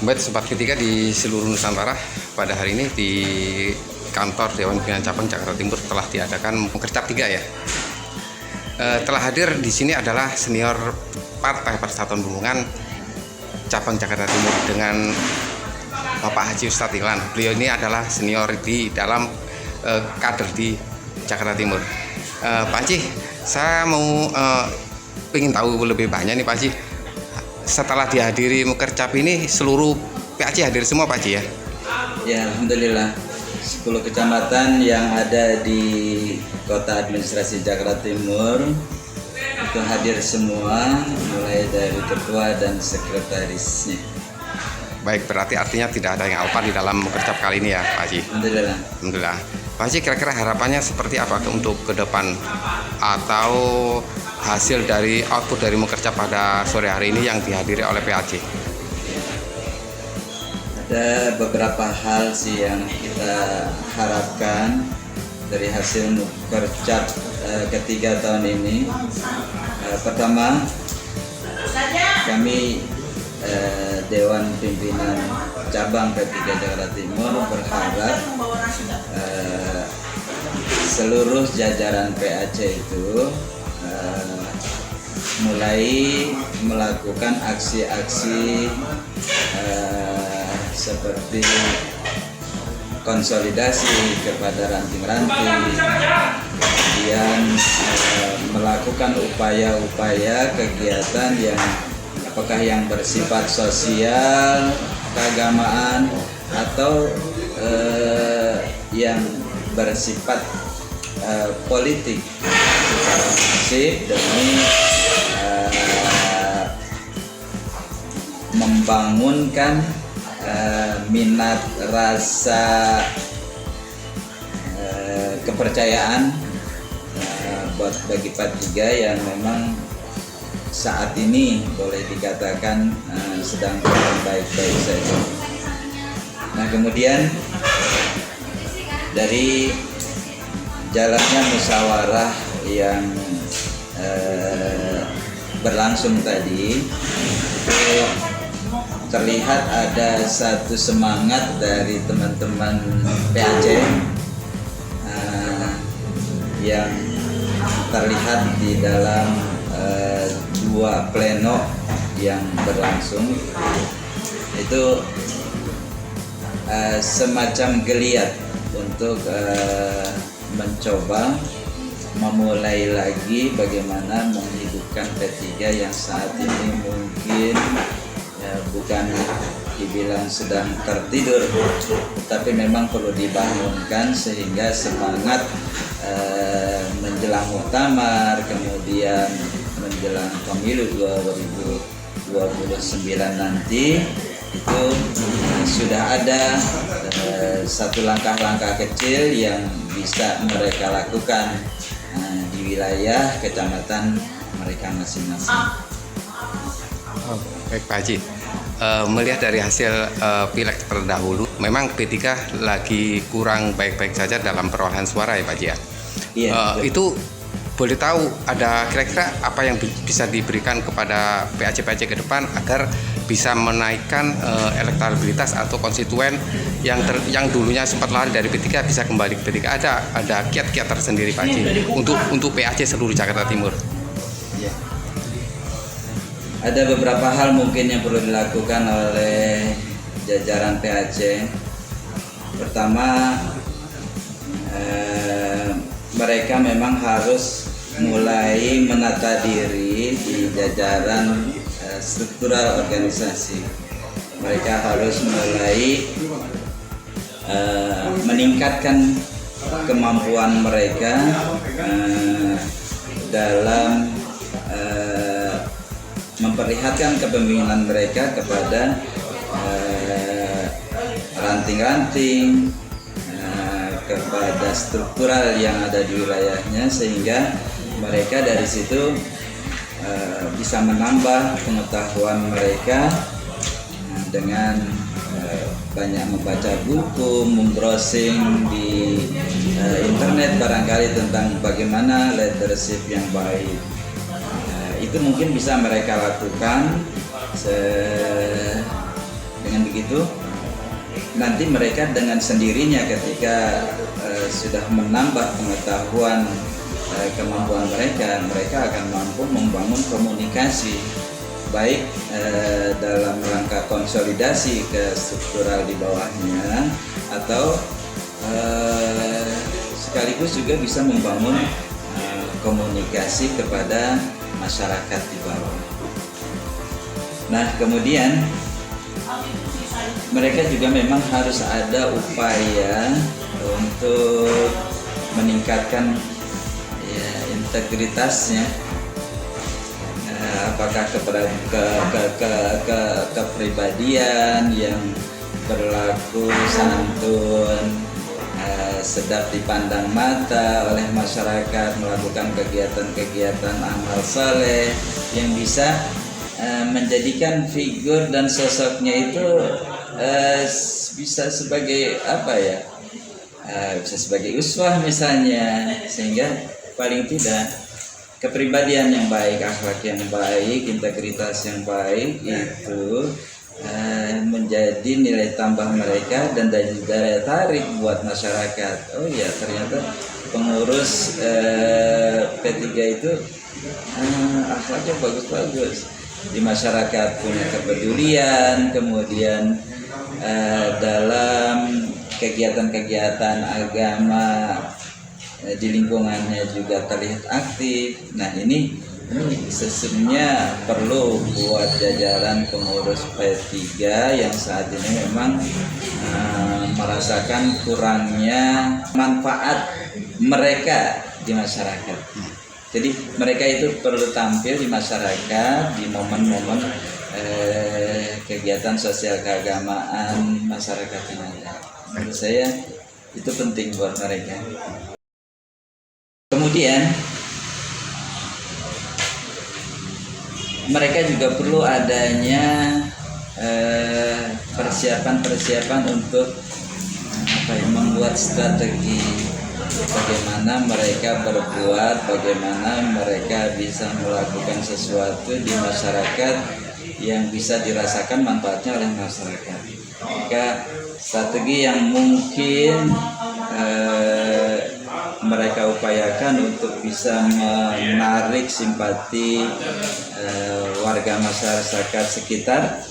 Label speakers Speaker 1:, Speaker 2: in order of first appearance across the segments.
Speaker 1: Sobat Sobat P3 di seluruh Nusantara, pada hari ini di kantor Dewan Pimpinan Cabang Jakarta Timur telah diadakan Mukercap 3 ya. Telah hadir di sini adalah senior Partai Persatuan Pembangunan Cabang Jakarta Timur dengan Bapak Haji Ustadz Ihlan. Beliau ini adalah senior di dalam kader di Jakarta Timur. Pak Haji, saya mau ingin tahu lebih banyak nih Pak Haji. Setelah dihadiri Mukercap ini seluruh PAC hadir semua Pak Haji ya?
Speaker 2: Ya, alhamdulillah 10 kecamatan yang ada di kota administrasi Jakarta Timur itu hadir semua, mulai dari ketua dan sekretarisnya.
Speaker 1: Baik, berarti artinya tidak ada yang alpa di dalam Mukercap kali ini ya Pak Haji?
Speaker 2: Alhamdulillah.
Speaker 1: Alhamdulillah. Pak Haji, kira-kira harapannya seperti apa untuk ke depan atau hasil dari output dari Mukercap pada sore hari ini yang dihadiri oleh PAC?
Speaker 2: Ada beberapa hal sih yang kita harapkan dari hasil Mukercap ketiga tahun ini. Pertama, kami Dewan Pimpinan Cabang P3 Jakarta Timur berharap seluruh jajaran PAC itu mulai melakukan aksi-aksi seperti konsolidasi kepada ranting-ranting, kemudian melakukan upaya-upaya kegiatan yang apakah yang bersifat sosial, keagamaan, atau yang bersifat politik secara masif demi membangunkan minat rasa kepercayaan buat bagi P3 yang memang saat ini boleh dikatakan sedang baik-baik saja. Nah, kemudian dari jalannya musyawarah yang berlangsung tadi, itu terlihat ada satu semangat dari teman-teman PAC yang terlihat di dalam dua pleno yang berlangsung. Itu semacam geliat untuk mencoba memulai lagi bagaimana menghidupkan P3 yang saat ini mungkin bukan dibilang sedang tertidur, tapi memang perlu dibangunkan sehingga semangat menjelang muktamar, kemudian menjelang pemilu 2029 nanti itu sudah ada satu langkah-langkah kecil yang bisa mereka lakukan di wilayah kecamatan mereka masing-masing.
Speaker 1: Baik Pak Haji, melihat dari hasil pileg terdahulu, memang P3 lagi kurang baik-baik saja dalam perolehan suara ya Pak Haji ya?
Speaker 2: Iya,
Speaker 1: itu boleh tahu ada kira-kira apa yang bisa diberikan kepada PAC-PAC ke depan agar bisa menaikkan elektabilitas atau konstituen yang dulunya sempat lari dari P3 bisa kembali ke P3? Ada kiat-kiat tersendiri Pak Haji untuk PAC seluruh Jakarta Timur?
Speaker 2: Ya. Ada beberapa hal mungkin yang perlu dilakukan oleh jajaran PAC. Pertama, mereka memang harus mulai menata diri di jajaran struktural organisasi. Mereka harus mulai meningkatkan kemampuan mereka dalam memperlihatkan kepemimpinan mereka kepada ranting-ranting, kepada struktural yang ada di wilayahnya, sehingga mereka dari situ bisa menambah pengetahuan mereka dengan banyak membaca buku, membrowsing di internet barangkali tentang bagaimana leadership yang baik. Itu mungkin bisa mereka lakukan Dengan begitu nanti mereka dengan sendirinya ketika sudah menambah pengetahuan, kemampuan mereka akan mampu membangun komunikasi baik dalam rangka konsolidasi ke struktural di bawahnya, atau sekaligus juga bisa membangun komunikasi kepada masyarakat di bawah. Nah, kemudian mereka juga memang harus ada upaya untuk meningkatkan ya, integritasnya, apakah kepribadian yang berlaku santun, sedap dipandang mata oleh masyarakat, melakukan kegiatan-kegiatan amal saleh yang bisa menjadikan figur dan sosoknya itu bisa sebagai apa ya, bisa sebagai uswah misalnya, sehingga paling tidak kepribadian yang baik, akhlak yang baik, integritas yang baik itu menjadi nilai tambah mereka dan daya tarik buat masyarakat. Oh ya, ternyata pengurus P3 itu akhlaknya bagus-bagus, di masyarakat punya kepedulian, kemudian dalam kegiatan-kegiatan agama di lingkungannya juga terlihat aktif. Nah, ini sesungguhnya perlu buat jajaran pengurus P3 yang saat ini memang merasakan kurangnya manfaat mereka di masyarakat. Jadi mereka itu perlu tampil di masyarakat di momen-momen kegiatan sosial keagamaan masyarakat yang ada. Menurut saya itu penting buat mereka. Kemudian mereka juga perlu adanya persiapan untuk membuat strategi bagaimana mereka berbuat, bagaimana mereka bisa melakukan sesuatu di masyarakat yang bisa dirasakan manfaatnya oleh masyarakat. Maka strategi yang mungkin mereka upayakan untuk bisa menarik simpati warga masyarakat sekitar,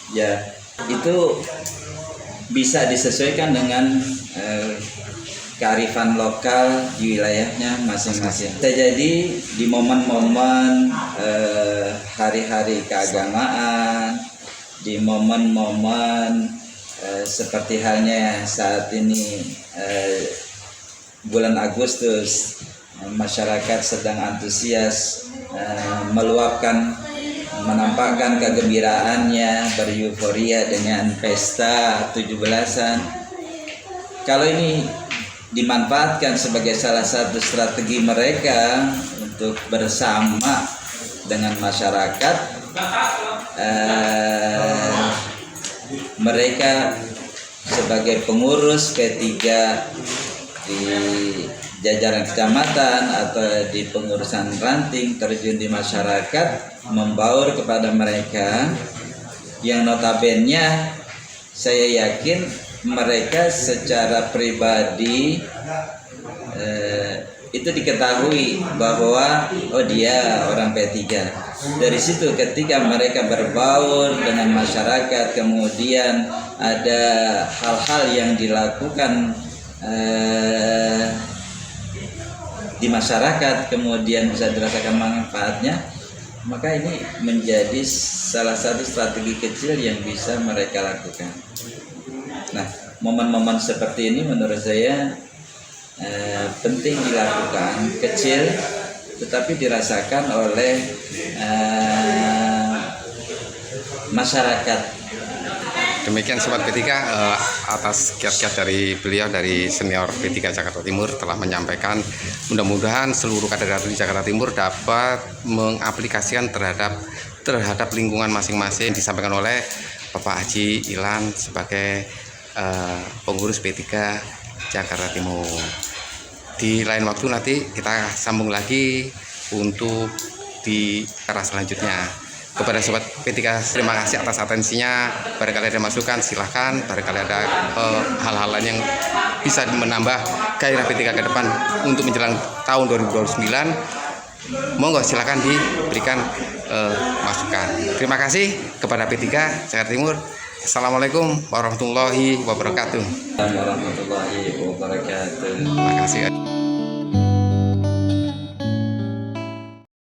Speaker 2: ya itu bisa disesuaikan dengan kearifan lokal di wilayahnya masing-masing. Bisa jadi di momen-momen hari-hari keagamaan, di momen-momen seperti halnya saat ini bulan Agustus, masyarakat sedang antusias menampakkan kegembiraannya, beryuforia dengan pesta 17-an. Kalau ini dimanfaatkan sebagai salah satu strategi mereka untuk bersama dengan masyarakat, mereka sebagai pengurus P3 di jajaran kecamatan atau di pengurusan ranting terjun di masyarakat, membaur kepada mereka yang notabene saya yakin mereka secara pribadi itu diketahui bahwa oh dia orang P3. Dari situ ketika mereka berbaur dengan masyarakat, kemudian ada hal-hal yang dilakukan di masyarakat, kemudian bisa dirasakan manfaatnya, maka ini menjadi salah satu strategi kecil yang bisa mereka lakukan. Nah, momen-momen seperti ini menurut saya penting dilakukan, kecil tetapi dirasakan oleh masyarakat.
Speaker 1: Demikian Sobat P3, atas kiat-kiat dari beliau dari senior P3 Jakarta Timur telah menyampaikan, mudah-mudahan seluruh kader di Jakarta Timur dapat mengaplikasikan terhadap lingkungan masing-masing disampaikan oleh Bapak Haji Ilan sebagai pengurus P3 Jakarta Timur. Di lain waktu nanti kita sambung lagi untuk di arah selanjutnya. Kepada sobat P3, terima kasih atas atensinya. Barangkali ada masukan silahkan, barangkali ada hal-hal lain yang bisa menambah gairah P3 ke depan untuk menjelang tahun 2029, monggo silahkan diberikan masukan. Terima kasih kepada P3 Jakarta Timur. Assalamualaikum warahmatullahi wabarakatuh.
Speaker 2: Warahmatullahi wabarakatuh.
Speaker 1: Terima kasih.